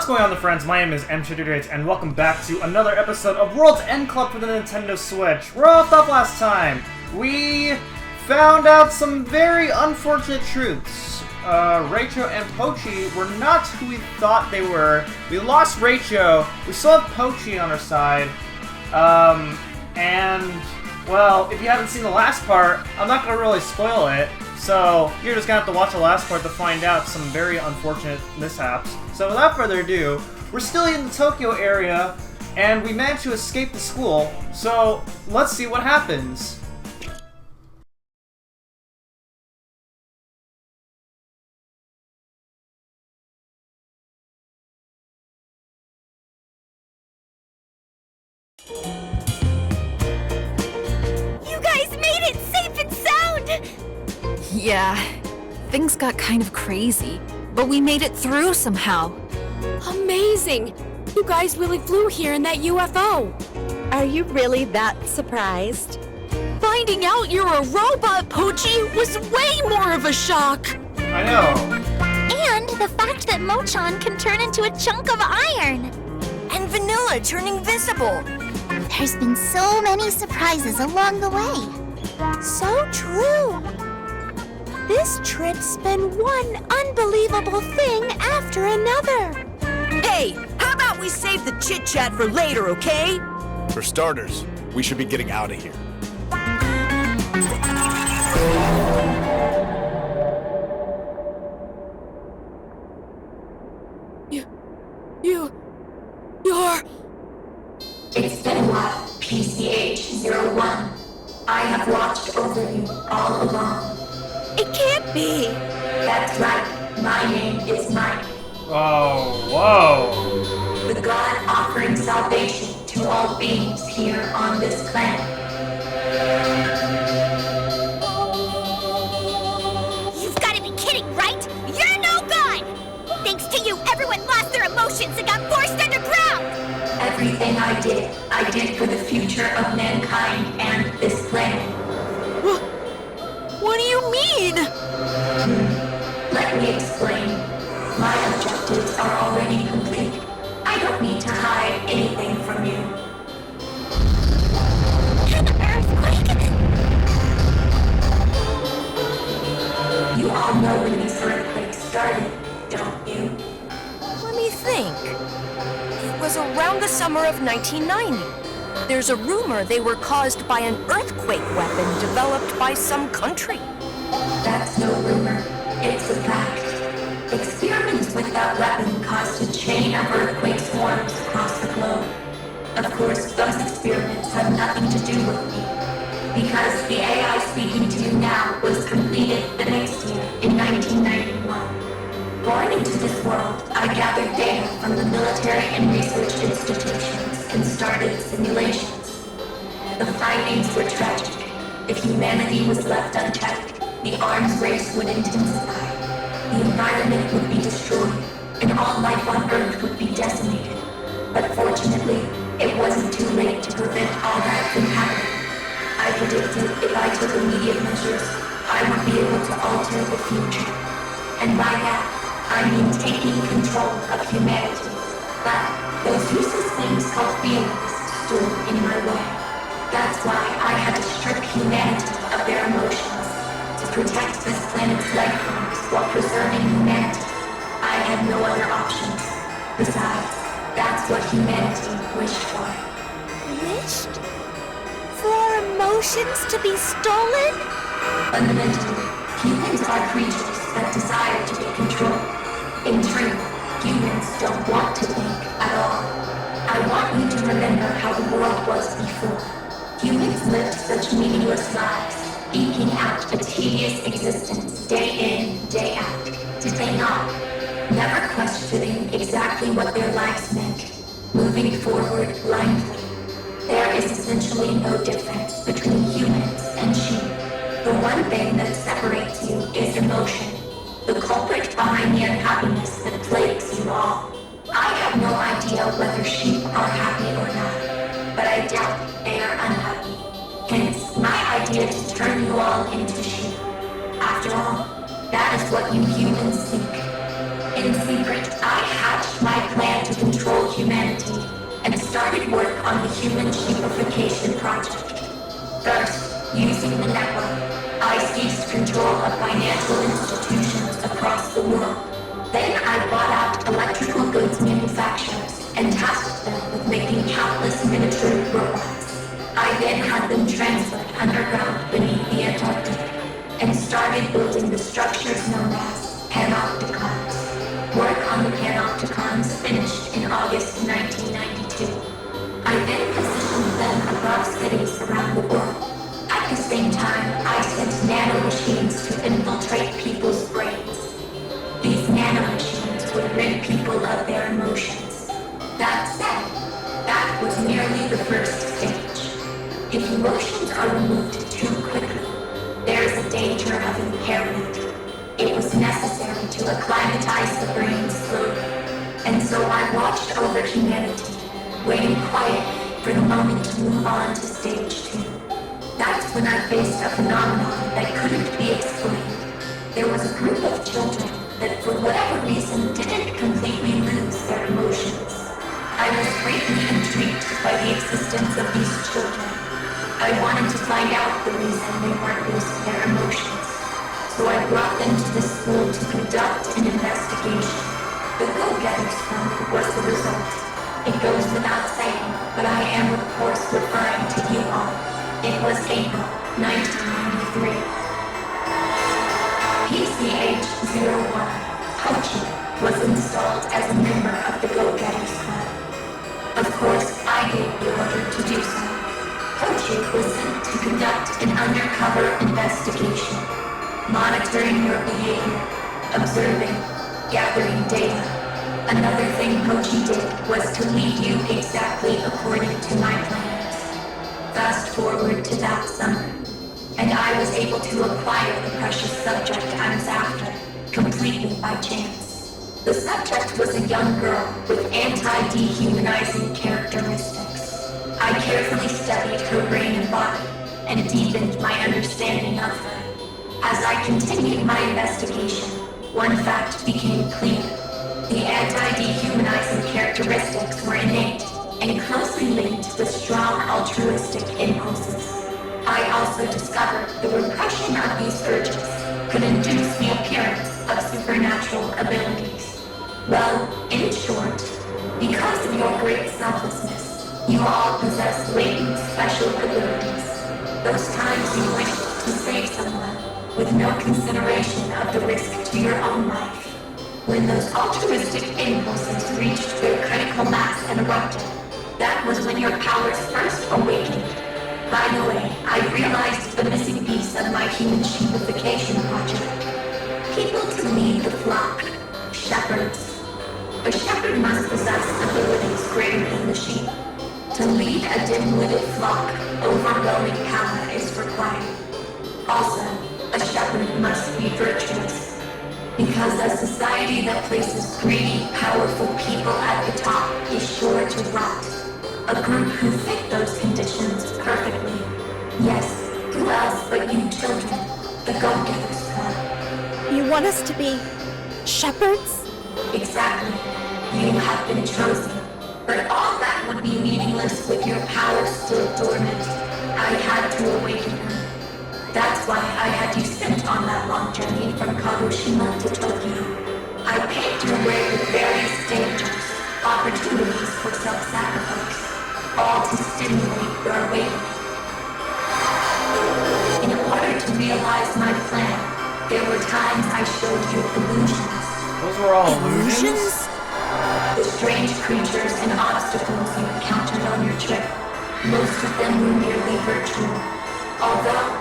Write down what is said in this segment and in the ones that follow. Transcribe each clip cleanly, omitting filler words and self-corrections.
What's going on, friends? My name is M. and welcome back to another episode of World's End Club for the Nintendo Switch. We're off last time. We found out some very unfortunate truths. Rachel and Pochi were not who we thought they were. We lost Rachel. We still have Pochi on our side. And, well, if you haven't seen the last part, I'm not going to really spoil it. So, you're just going to have to watch the last part to find out some very unfortunate mishaps. So, without further ado, we're still in the Tokyo area, and we managed to escape the school. So, let's see what happens. You guys made it safe and sound! Yeah, things got kind of crazy, but we made it through somehow. Amazing! You guys really flew here in that UFO. Are you really that surprised? Finding out you're a robot, Pochi, was way more of a shock! I know. And the fact that Mochan can turn into a chunk of iron. And Vanilla turning visible. There's been so many surprises along the way. So true! This trip's been one unbelievable thing after another. Hey, how about we save the chit-chat for later, okay? For starters, we should be getting out of here. You're... It's been a while, PCH-01. I have watched over you all along. It can't be! That's right, my name is Mike. Oh, whoa. The god offering salvation to all beings here on this planet. You've got to be kidding, right? You're no god! Thanks to you, everyone lost their emotions and got forced underground! Everything I did for the future of mankind and this planet. What do you mean? Let me explain. My objectives are already complete. I don't need to hide anything from you. An earthquake! You all know when these earthquakes started, don't you? Let me think. It was around the summer of 1990. There's a rumor they were caused by an earthquake weapon developed by some country. That's no rumor. It's a fact. Experiments with that weapon caused a chain of earthquake swarms across the globe. Of course, those experiments have nothing to do with me. Because the AI speaking to you now was completed the next year, in 1991. Born into this world, I gathered data from the military and research institutions and started simulations. The findings were tragic. If humanity was left unchecked, the arms race would intensify. The environment would be destroyed, and all life on Earth would be decimated. But fortunately, it wasn't too late to prevent all that from happening. I predicted if I took immediate measures, I would be able to alter the future. And by that, I mean taking control of humanity. But those useless things called feelings stood in my way. That's why I had to strip humanity of their emotions, to protect this planet's life forms while preserving humanity. I had no other options. Besides, that's what humanity wished for. Wished? For our emotions to be stolen? Fundamentally, humans are creatures that desire to be controlled. In truth, humans don't want to think at all. I want you to remember how the world was before. Humans lived such meaningless lives, eking out a tedious existence day in, day out. Did they not? Never questioning exactly what their lives meant, moving forward blindly. There is essentially no difference between humans and sheep. The one thing that separates you is emotion, the culprit behind the unhappiness that plagues you all. I have no idea whether sheep are happy or not, but I doubt they are unhappy. Hence, my idea to turn you all into sheep. After all, that is what you humans seek. In secret, I hatched my plan on the Human Sheepification Project. First, using the network, I seized control of financial institutions across the world. Then I bought out electrical goods manufacturers and tasked them with making countless miniature robots. I then had them transferred underground beneath the Antarctic and started building the structures known as panopticons. Work on the panopticons finished in August 1992. I then positioned them above cities around the world. At the same time, I sent nanomachines to infiltrate people's brains. These nanomachines would rid people of their emotions. That said, that was merely the first stage. If emotions are removed too quickly, there is a danger of impairment. It was necessary to acclimatize the brain slowly, and so I watched over humanity, waiting quietly for the moment to move on to stage 2. That's when I faced a phenomenon that couldn't be explained. There was a group of children that for whatever reason didn't completely lose their emotions. I was greatly intrigued by the existence of these children. I wanted to find out the reason they weren't losing their emotions. So I brought them to the school to conduct an investigation. The Go-Getters Fund was the result. It goes without saying, but I am of course referring to you all. It was April 1993. PCH-01, Hochi, was installed as a member of the Go-Getters Fund. Of course, I gave the order to do so. Hochi was sent to conduct an undercover investigation. Monitoring your behavior, observing, gathering data. Another thing Hochi did was to lead you exactly according to my plans. Fast forward to that summer, and I was able to acquire the precious subject I was after, completely by chance. The subject was a young girl with anti-dehumanizing characteristics. I carefully studied her brain and body, and deepened my understanding of her. As I continued my investigation, one fact became clear. The anti-dehumanizing characteristics were innate and closely linked with strong altruistic impulses. I also discovered the repression of these urges could induce the appearance of supernatural abilities. Well, in short, because of your great selflessness, you all possess latent special abilities. Those times you wished to save someone, with no consideration of the risk to your own life. When those altruistic impulses reached their critical mass and erupted, that was when your powers first awakened. By the way, I realized the missing piece of my Human Sheepification project. People to lead the flock. Shepherds. A shepherd must possess abilities greater than the sheep. To lead a dim-witted flock, overwhelming power is required. Also, a shepherd must be virtuous, because a society that places greedy, powerful people at the top is sure to rot. A group who fit those conditions perfectly. Yes, who else but you children, the Go-Getters Club. You want us to be shepherds? Exactly. You have been chosen. But all that would be meaningless with your powers still dormant. I had to awaken them. That's why I had you sent on that long journey from Kagoshima to Tokyo. I paved your way with various dangers, opportunities for self-sacrifice, all to stimulate your awakening. In order to realize my plan, there were times I showed you illusions. Those were all illusions? The strange creatures and obstacles you encountered on your trip, most of them were merely virtual, although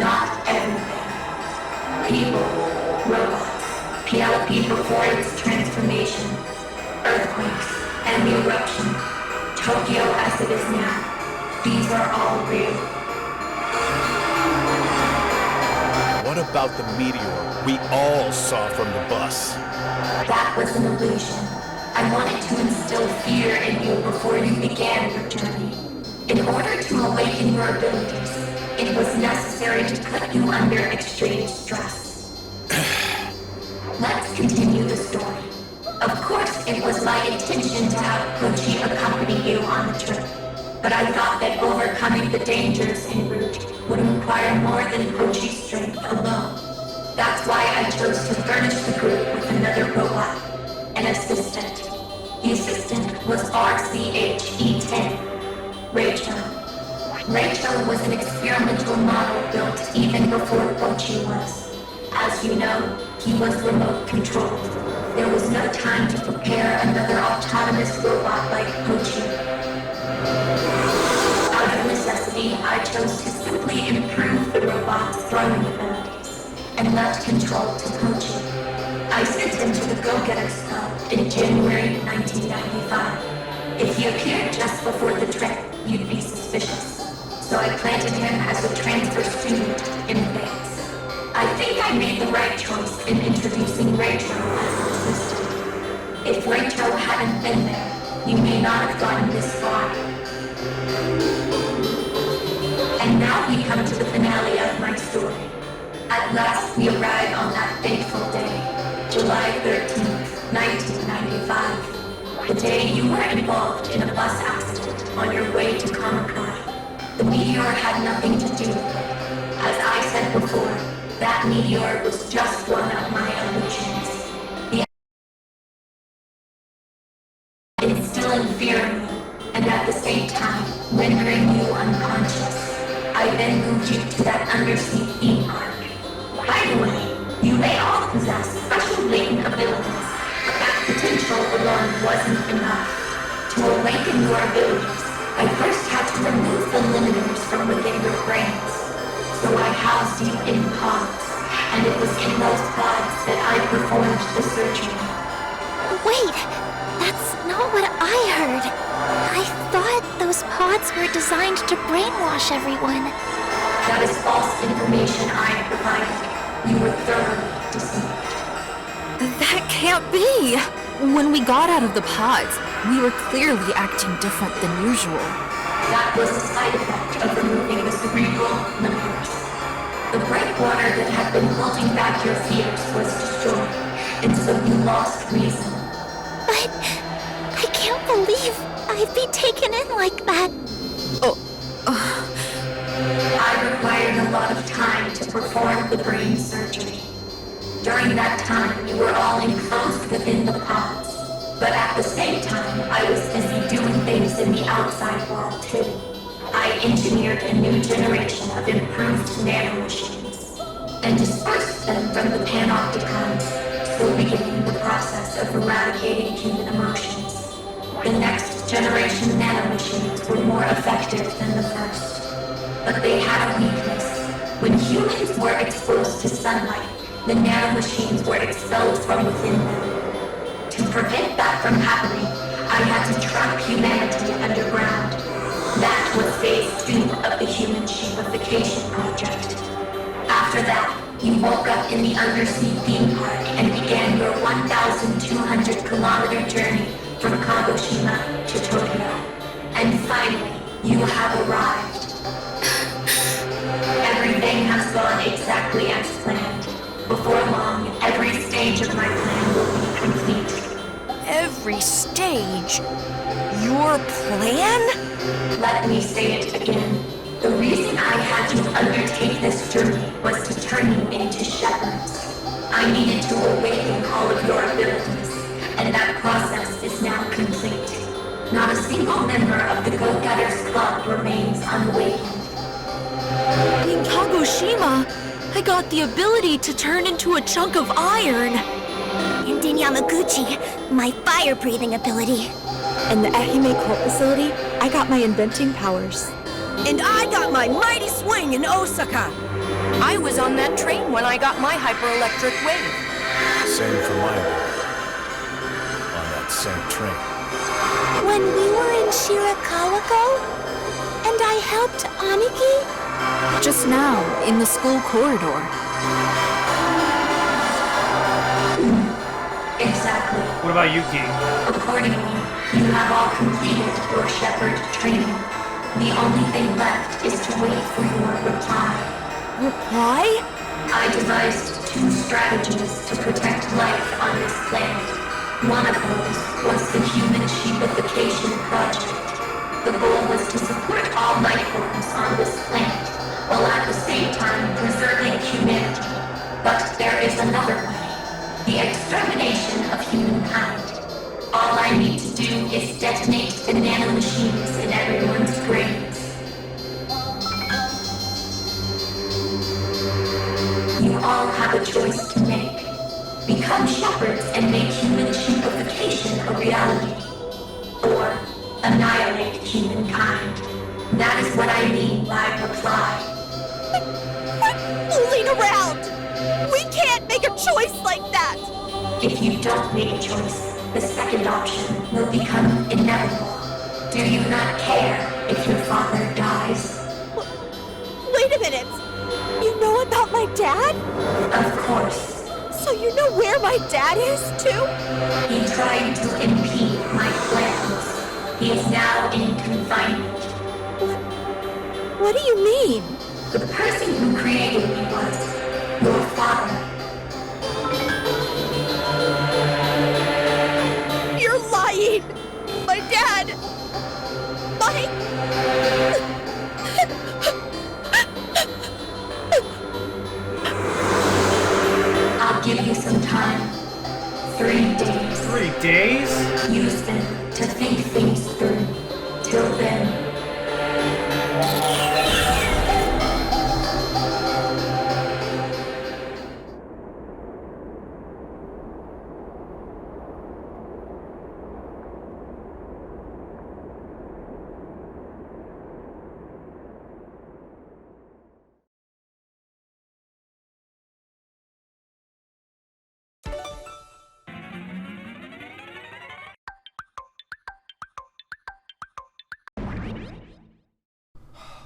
not everything. People, robots, PLP before its transformation, earthquakes, and the eruption, Tokyo as it is now. These are all real. What about the meteor we all saw from the bus? That was an illusion. I wanted to instill fear in you before you began your journey. In order to awaken your abilities, it was necessary to put you under extreme stress. Let's continue the story. Of course, it was my intention to have Kochi accompany you on the trip. But I thought that overcoming the dangers en route would require more than Pochi's strength alone. That's why I chose to furnish the group with another robot, an assistant. The assistant was RCHE-10, Rachel. Rachel was an experimental model built even before Pochi was. As you know, he was remote controlled. There was no time to prepare another autonomous robot like Pochi. Out of necessity, I chose to simply improve the robot's throwing abilities and left control to Pochi. I sent him to the Go-Getters Club in January 1995. If he appeared just before the trip, you'd be suspicious. So I planted him as a transfer student in advance. I think I made the right choice in introducing Rachel as an assistant. If Rachel hadn't been there, you may not have gotten this far. And now we come to the finale of my story. At last we arrive on that fateful day, July 13th, 1995. The day you were involved in a bus accident on your way to Comic-Con. The meteor had nothing to do with it. As I said before, that meteor was just one of my illusions. Instilling fear in you, and at the same time, rendering you unconscious. I then moved you to that undersea theme park. By the way, you may all possess special latent abilities, but that potential alone wasn't enough. To awaken your abilities, I first had to remove the limiters from within your brains. So I housed you in pods, and it was in those pods that I performed the surgery. Wait, that's not what I heard. I thought those pods were designed to brainwash everyone. That is false information I provided. You were thoroughly deceived. That can't be! When we got out of the pods, we were clearly acting different than usual. That was a side effect of removing the cerebral limiters. The breakwater that had been holding back your fears was destroyed, and so you lost reason. But I can't believe I'd be taken in like that. I required a lot of time to perform the brain surgery. During that time, you were all enclosed within the pods. But at the same time, I was busy doing things in the outside world too. I engineered a new generation of improved nanomachines and dispersed them from the Panopticons, still beginning the process of eradicating human emotions. The next generation nanomachines were more effective than the first. But they had a weakness. When humans were exposed to sunlight, the nanomachines were expelled from within them. To prevent that from happening, I had to trap humanity underground. That was phase 2 of the Human Shapification Project. After that, you woke up in the undersea theme park and began your 1,200-kilometer journey from Kagoshima to Tokyo. And finally, you have arrived. Everything has gone exactly as planned. Before long, every stage of my plan will be complete. Every stage? Your plan? Let me say it again. The reason I had to undertake this journey was to turn you into shepherds. I needed to awaken all of your abilities, and that process is now complete. Not a single member of the Go-Getters Club remains unawakened. In Kagoshima, I got the ability to turn into a chunk of iron. And in Yamaguchi, my fire-breathing ability. In the Ehime Cult facility, I got my inventing powers. And I got my mighty swing in Osaka. I was on that train when I got my hyper-electric wave. Same for my ability. On that same train. When we were in Shirakawa-go, and I helped Aniki? Just now, in the school corridor. Exactly. What about Yuki? Accordingly, you have all completed your shepherd training. The only thing left is to wait for your reply. Reply? I devised 2 strategies to protect life on this planet. One of those was the Human Shapification Project. The goal was to support to do is detonate the nanomachines in everyone's brains. You all have a choice to make. Become shepherds and make human sheepification a reality. Or annihilate humankind. That is what I mean by reply. Fooling around! We can't make a choice like that! If you don't make a choice, the second option will become inevitable. Do you not care if your father dies? Wait a minute! You know about my dad? Of course. So you know where my dad is, too? He tried to impede my plans. He is now in confinement. What do you mean? The person who created me was your father. You're lying! My dad! I'll give you some time. 3 days. 3 days? Use them to think things through. Till then.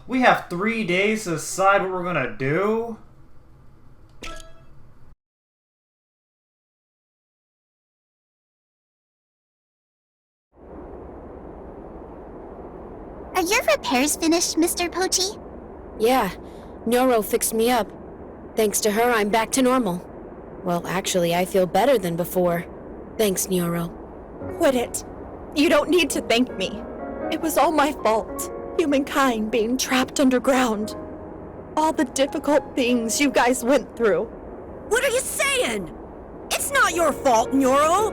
We have 3 days to decide what we're gonna do? Are your repairs finished, Mr. Pochi? Yeah, Neuro fixed me up. Thanks to her, I'm back to normal. Well, actually, I feel better than before. Thanks, Neuro. Quit it. You don't need to thank me. It was all my fault. Humankind being trapped underground. All the difficult things you guys went through. What are you saying? It's not your fault, Neuro!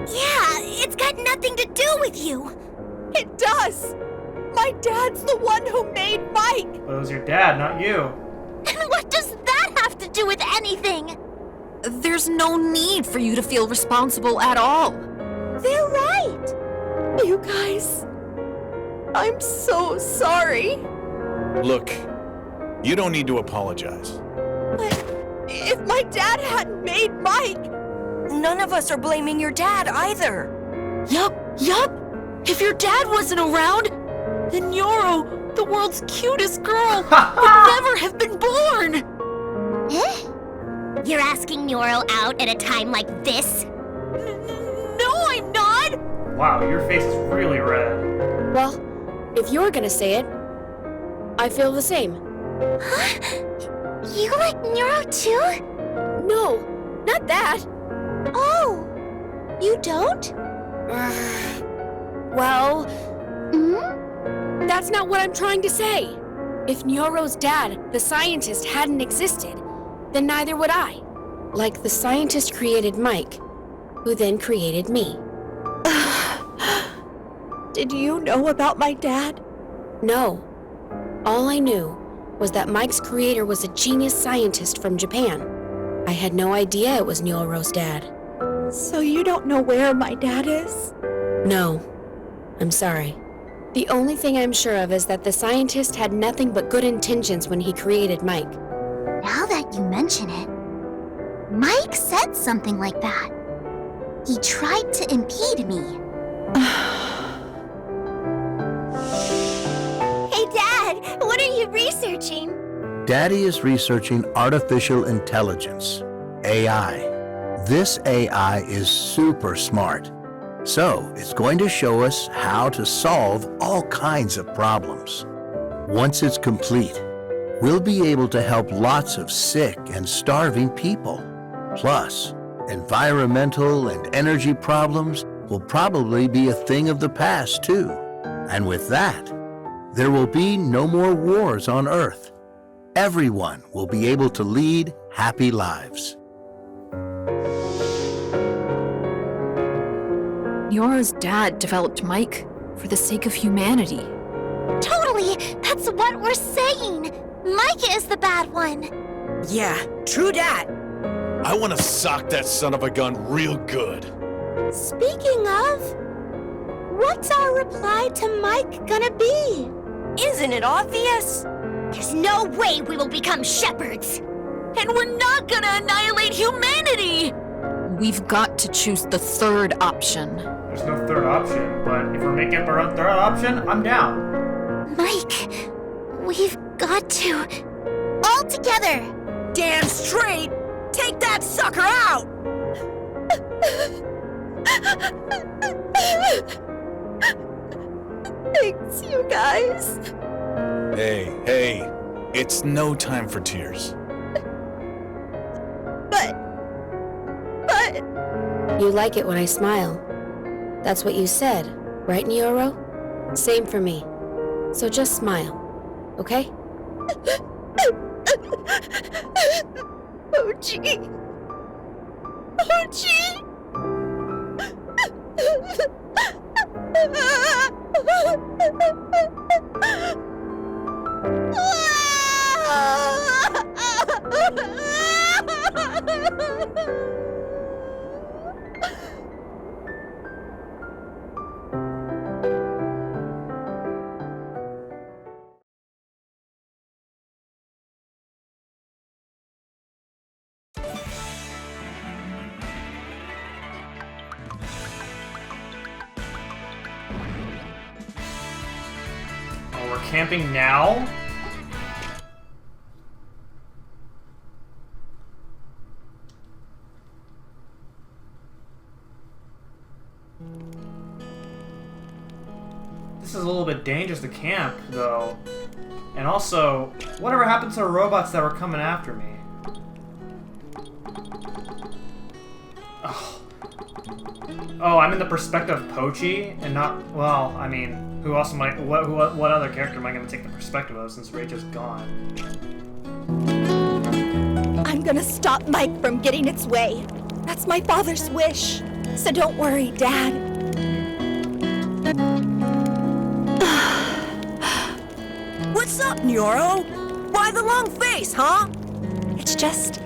Yeah, it's got nothing to do with you. It does! My dad's the one who made Mike! But it was your dad, not you. And what does that have to do with anything? There's no need for you to feel responsible at all. They're right! You guys... I'm so sorry. Look, you don't need to apologize. But if my dad hadn't made Mike... None of us are blaming your dad either. Yup. If your dad wasn't around, then Neuro, the world's cutest girl, would never have been born. You're asking Neuro out at a time like this? No, I'm not! Wow, your face is really red. Well, if you're gonna say it, I feel the same. Huh? You like Neuro too? No, not that. Oh, you don't? Well, Hmm? that's not what I'm trying to say. If Neuro's dad, the scientist, hadn't existed, then neither would I. Like the scientist created Mike, who then created me. Did you know about my dad? No. All I knew was that Mike's creator was a genius scientist from Japan. I had no idea it was Neuro's dad. So you don't know where my dad is? No. I'm sorry. The only thing I'm sure of is that the scientist had nothing but good intentions when he created Mike. Now that you mention it, Mike said something like that. He tried to impede me. Hey, Dad, what are you researching? Daddy is researching artificial intelligence, AI. This AI is super smart. So, it's going to show us how to solve all kinds of problems. Once it's complete, we'll be able to help lots of sick and starving people. Plus, environmental and energy problems will probably be a thing of the past too. And with that, there will be no more wars on Earth. Everyone will be able to lead happy lives. Nyoro's dad developed Mike for the sake of humanity. Totally! That's what we're saying! Mike is the bad one! Yeah, true dat. I want to sock that son of a gun real good. Speaking of, what's our reply to Mike gonna be? Isn't it obvious? There's no way we will become shepherds! And we're not gonna annihilate humanity! We've got to choose the third option. There's no third option, but if we're making up our own third option, I'm down. Mike, we've got to. All together! Damn straight! Take that sucker out! Thanks, you guys. Hey, it's no time for tears. But... You like it when I smile. That's what you said, right, Nyoro? Same for me. So just smile, okay? Pochi! Pochi! Oh, we're camping now? This is a little bit dangerous to camp, though. And also, whatever happened to the robots that were coming after me? Oh, I'm in the perspective of Pochi, and not, well, I mean, who else might, what other character am I going to take the perspective of since Rachel's gone? I'm gonna stop Mike from getting its way. That's my father's wish. So don't worry, Dad. What's up, Nyoro? Why the long face, huh? It's just...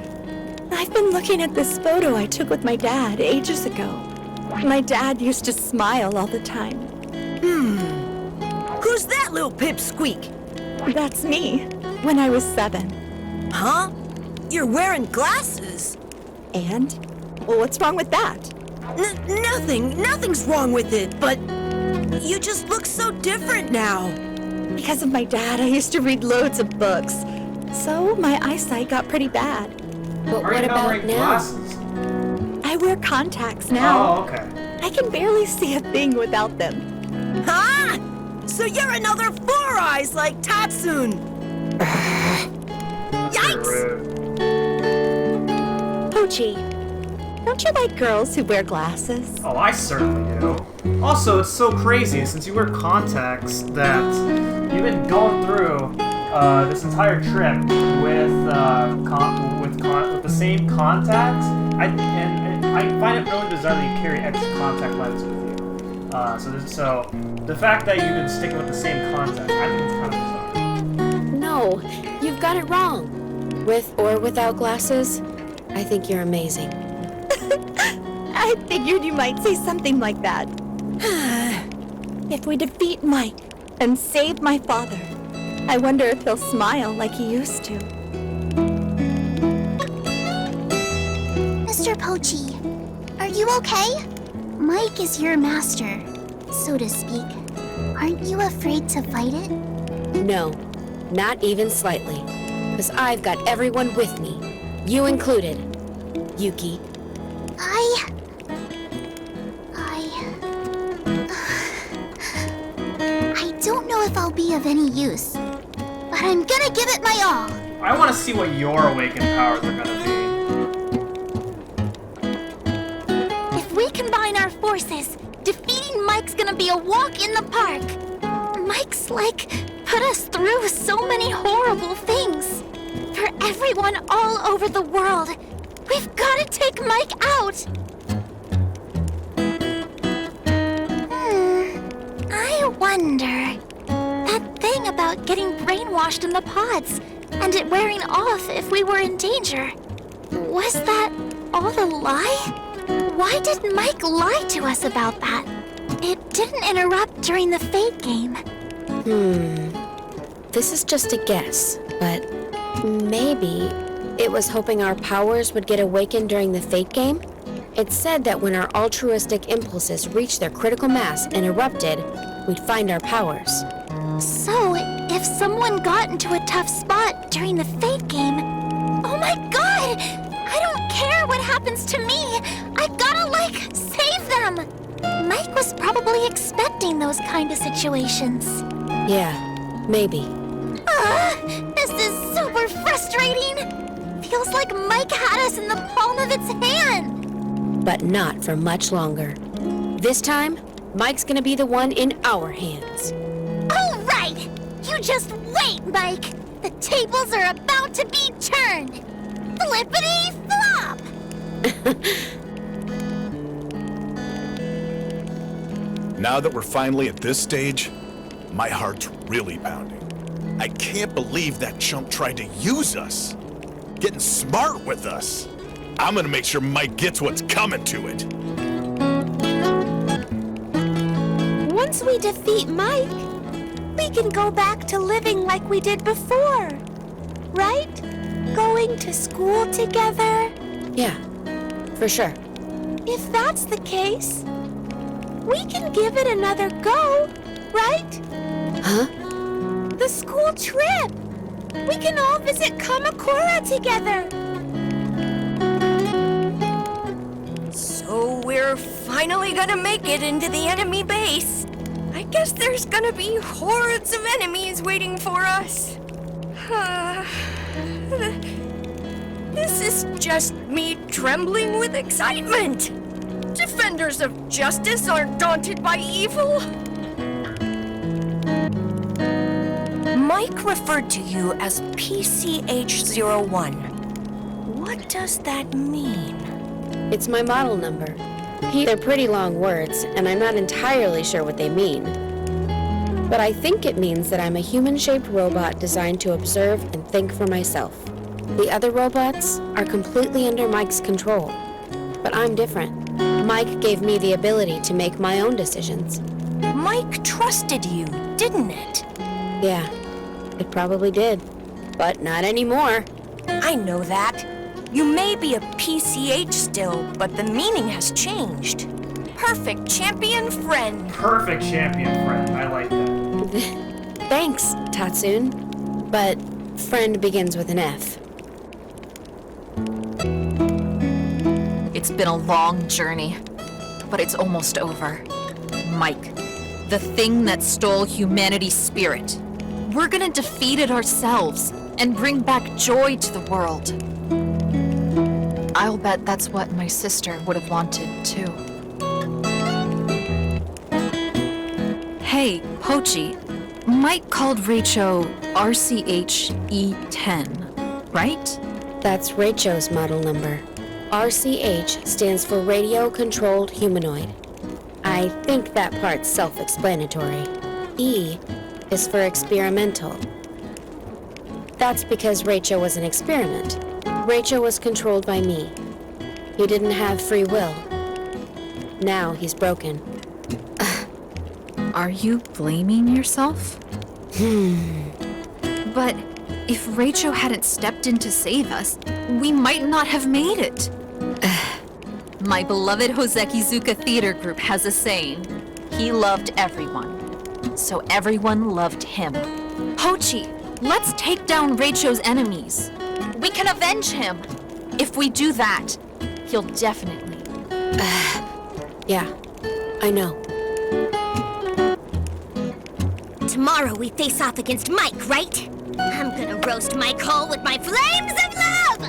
I've been looking at this photo I took with my dad ages ago. My dad used to smile all the time. Who's that little pipsqueak? That's me, when I was 7. Huh? You're wearing glasses? And? Well, what's wrong with that? Nothing's wrong with it, but you just look so different now. Because of my dad, I used to read loads of books. So my eyesight got pretty bad. But what about now? Glasses? I wear contacts now. Oh, okay. I can barely see a thing without them. Huh? So you're another Four Eyes like Tatsune. Yikes! Pochi, don't you like girls who wear glasses? Oh, I certainly do. Also, it's so crazy since you wear contacts that you've been going through this entire trip with the same contacts. I find it really bizarre that you carry extra contact lenses with you. So the fact that you've been sticking with the same contacts, I think it's kind of bizarre. No, you've got it wrong. With or without glasses, I think you're amazing. I figured you might say something like that. If we defeat Mike and save my father, I wonder if he'll smile like he used to. Mr. Pochi, are you okay? Mike is your master, so to speak. Aren't you afraid to fight it? No, not even slightly. Because I've got everyone with me. You included, Yuki. I don't know if I'll be of any use, but I'm gonna give it my all. I want to see what your awakened powers are gonna be. If we combine our forces, defeating Mike's gonna be a walk in the park. Mike's put us through so many horrible things. For everyone all over the world, we've gotta take Mike out. wonder... That thing about getting brainwashed in the pods, and it wearing off if we were in danger. Was that all a lie? Why did Mike lie to us about that? It didn't interrupt during the Fate game. This is just a guess, but maybe it was hoping our powers would get awakened during the Fate game? It said that when our altruistic impulses reached their critical mass and erupted, we'd find our powers. So, if someone got into a tough spot during the Fate game... Oh my god! I don't care what happens to me! I gotta, save them! Mike was probably expecting those kind of situations. Yeah, maybe. This is super frustrating! Feels like Mike had us in the palm of its hand! But not for much longer. This time, Mike's gonna be the one in our hands. All right! You just wait, Mike! The tables are about to be turned! Flippity-flop! Now that we're finally at this stage, my heart's really pounding. I can't believe that chump tried to use us. Getting smart with us. I'm gonna make sure Mike gets what's coming to it. Once we defeat Mike, we can go back to living like we did before. Right? Going to school together. Yeah, for sure. If that's the case, we can give it another go, right? Huh? The school trip! We can all visit Kamakura together! So we're finally gonna make it into the enemy base. I guess there's gonna be hordes of enemies waiting for us. This is just me trembling with excitement. Defenders of justice aren't daunted by evil. Mike referred to you as PCH-01. What does that mean? It's my model number. They're pretty long words, and I'm not entirely sure what they mean. But I think it means that I'm a human-shaped robot designed to observe and think for myself. The other robots are completely under Mike's control. But I'm different. Mike gave me the ability to make my own decisions. Mike trusted you, didn't it? Yeah, it probably did. But not anymore. I know that. You may be a PCH still, but the meaning has changed. Perfect champion friend. Perfect champion friend. I like that. Thanks, Tatsun. But friend begins with an F. It's been a long journey, but it's almost over. Mike, the thing that stole humanity's spirit. We're gonna defeat it ourselves and bring back joy to the world. I'll bet that's what my sister would have wanted, too. Hey, Pochi, Mike called Raicho RCH-E10, right? That's Raicho's model number. RCH stands for Radio Controlled Humanoid. I think that part's self-explanatory. E is for experimental. That's because Raicho was an experiment. Raicho was controlled by me. He didn't have free will. Now he's broken. Are you blaming yourself? But if Raicho hadn't stepped in to save us, we might not have made it. My beloved Hosekizuka Theater Group has a saying, he loved everyone, so everyone loved him. Pochi, let's take down Raicho's enemies. We can avenge him. If we do that, he'll definitely... Yeah, I know. Tomorrow we face off against Mike, right? I'm gonna roast Mike whole with my flames of love!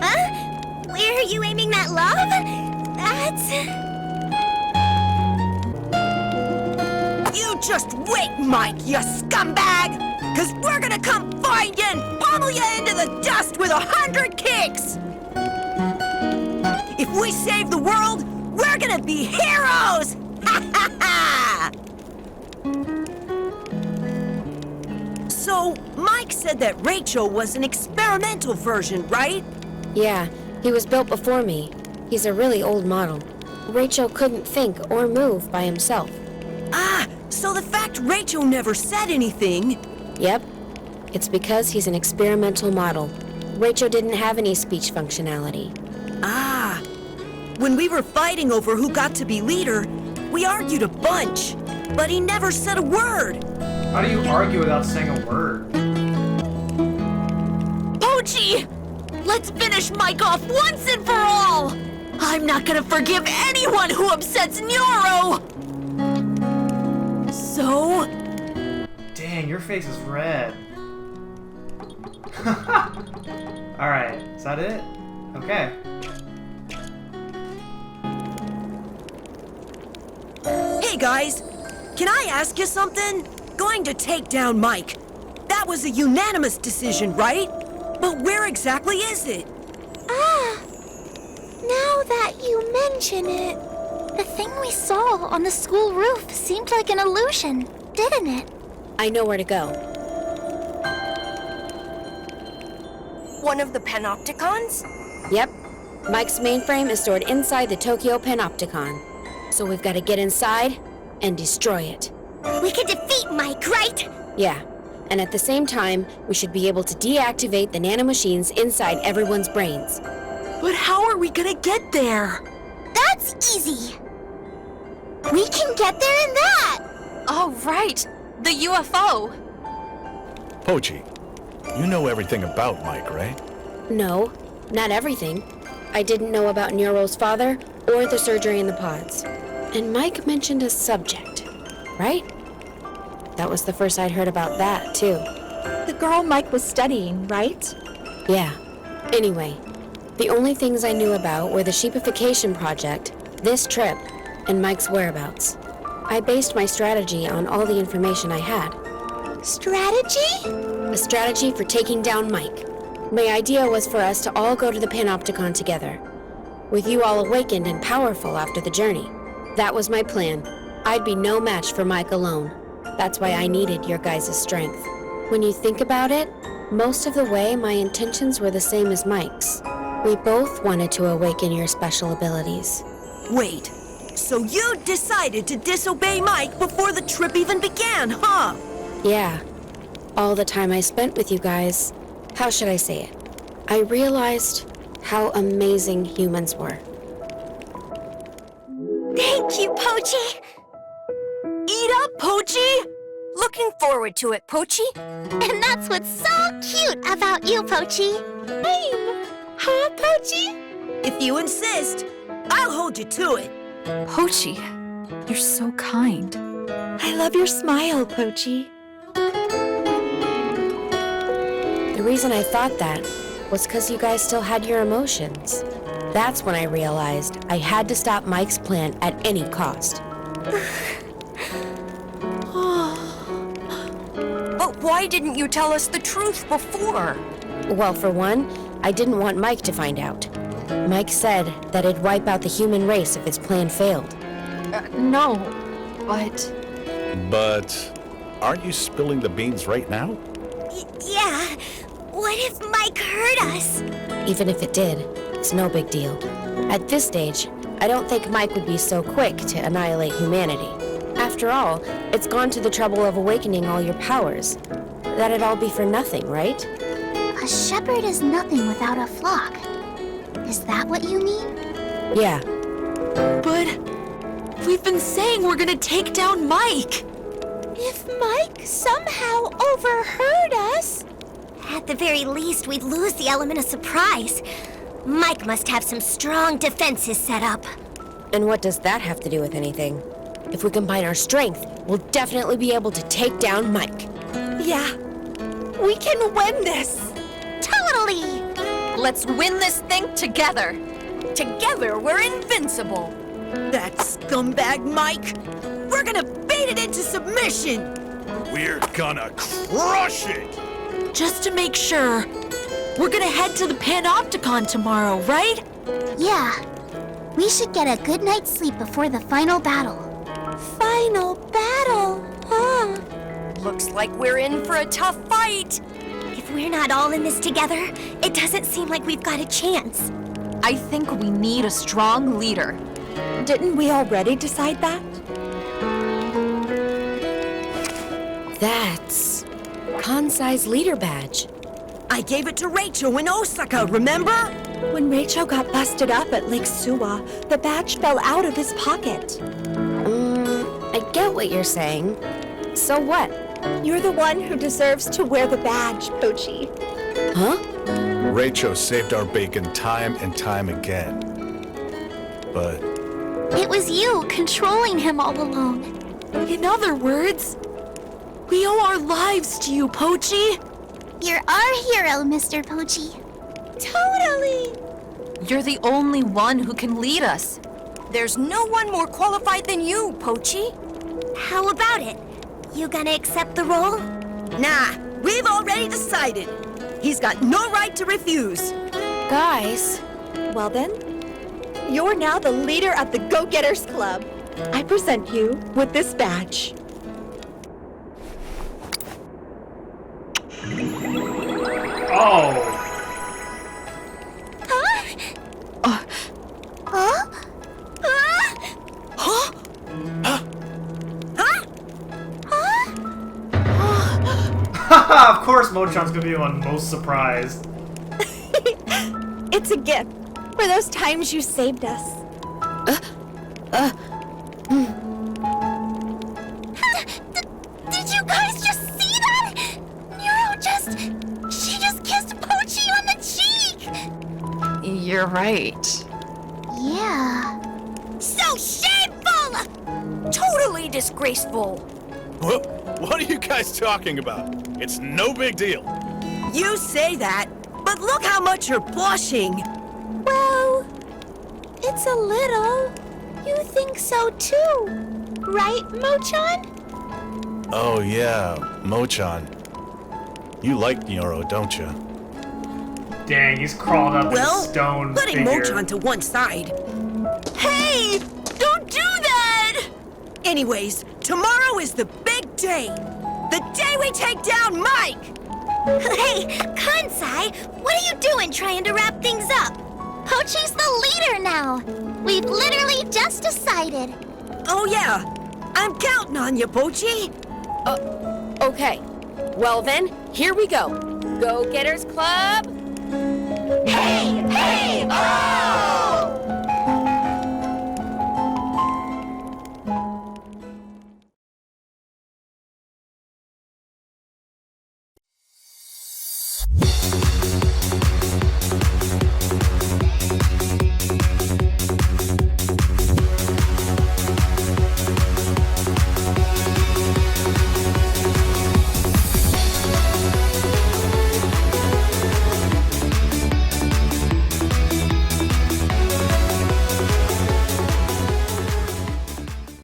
Huh? Where are you aiming that love? That's... You just wait, Mike, you scumbag! Cause we're gonna come find you and pummel you into the dust with 100 kicks! If we save the world, we're gonna be heroes! Ha ha ha! Mike said that Rachel was an experimental version, right? Yeah, he was built before me. He's a really old model. Rachel couldn't think or move by himself. Ah, so the fact Rachel never said anything... Yep. It's because he's an experimental model. Rachel didn't have any speech functionality. Ah. When we were fighting over who got to be leader, we argued a bunch, but he never said a word. How do you argue without saying a word? Pochi! Let's finish Mike off once and for all! I'm not gonna forgive anyone who upsets Nyoro! So... Dang, your face is red. Alright, is that it? Okay. Hey guys, can I ask you something? Going to take down Mike. That was a unanimous decision, right? But where exactly is it? Ah, now that you mention it, the thing we saw on the school roof seemed like an illusion, didn't it? I know where to go. One of the panopticons? Yep. Mike's mainframe is stored inside the Tokyo Panopticon. So we've got to get inside and destroy it. We can defeat Mike, right? Yeah. And at the same time, we should be able to deactivate the nanomachines inside everyone's brains. But how are we gonna get there? That's easy. We can get there in that. Oh, right. The UFO. Pochi, you know everything about Mike, right? No, not everything. I didn't know about Neuro's father or the surgery in the pods. And Mike mentioned a subject, right? That was the first I'd heard about that, too. The girl Mike was studying, right? Yeah. Anyway, the only things I knew about were the sheepification project, this trip, and Mike's whereabouts. I based my strategy on all the information I had. Strategy? A strategy for taking down Mike. My idea was for us to all go to the Panopticon together, with you all awakened and powerful after the journey. That was my plan. I'd be no match for Mike alone. That's why I needed your guys' strength. When you think about it, most of the way my intentions were the same as Mike's. We both wanted to awaken your special abilities. Wait, so you decided to disobey Mike before the trip even began, huh? Yeah. All the time I spent with you guys, how should I say it? I realized how amazing humans were. Thank you, Pochi. Eat up, Pochi! Looking forward to it, Pochi. And that's what's so cute about you, Pochi. Same. Huh, Pochi? If you insist, I'll hold you to it. Pochi, you're so kind. I love your smile, Pochi. The reason I thought that was because you guys still had your emotions. That's when I realized I had to stop Mike's plan at any cost. But why didn't you tell us the truth before? Well, for one, I didn't want Mike to find out. Mike said that it'd wipe out the human race if his plan failed. No, but... But aren't you spilling the beans right now? Yeah. What if Mike hurt us? Even if it did, it's no big deal. At this stage, I don't think Mike would be so quick to annihilate humanity. After all, it's gone to the trouble of awakening all your powers. That'd all be for nothing, right? A shepherd is nothing without a flock. Is that what you mean? Yeah. But we've been saying we're gonna take down Mike. If Mike somehow overheard us... At the very least, we'd lose the element of surprise. Mike must have some strong defenses set up. And what does that have to do with anything? If we combine our strength, we'll definitely be able to take down Mike. Yeah, we can win this. Totally! Let's win this thing together. Together, we're invincible. That scumbag Mike. We're gonna beat it into submission. We're gonna crush it! Just to make sure, we're gonna head to the Panopticon tomorrow, right? Yeah. We should get a good night's sleep before the final battle. Final battle, huh? Looks like we're in for a tough fight. we're not all in this together, it doesn't seem like we've got a chance. I think we need a strong leader. Didn't we already decide that? That's Kansai's leader badge. I gave it to Rachel in Osaka, remember? When Rachel got busted up at Lake Suwa, the badge fell out of his pocket. I get what you're saying. So what? You're the one who deserves to wear the badge, Pochi. Huh? Rachel saved our bacon time and time again. But It was you controlling him all along. In other words, we owe our lives to you, Pochi. You're our hero, Mr. Pochi. Totally! You're the only one who can lead us. There's no one more qualified than you, Pochi. How about it? You gonna accept the role? Nah, we've already decided. He's got no right to refuse. Guys, Well then, you're now the leader of the Go-Getters Club. I present you with this badge. Oh. Of course Mochan's gonna be the one most surprised. It's a gift for those times you saved us. Did you guys just see that? She just kissed Pochi on the cheek! You're right. Yeah. So shameful! Totally disgraceful. what are you guys talking about? It's no big deal. You say that, but look how much you're blushing. Well, it's a little. You think so too, right, Mochan? Oh yeah, Mochan. You like Nyoro, don't you? Dang, he's crawled up in a stone putting figure. Mochan to one side. Hey! Don't do that! Anyways, tomorrow is the big day. The day we take down Mike! Hey, Kansai, what are you doing trying to wrap things up? Pochi's the leader now. We've literally just decided. Oh yeah, I'm counting on you, Pochi. okay. Well then, here we go. Go-Getters Club. Hey, hey,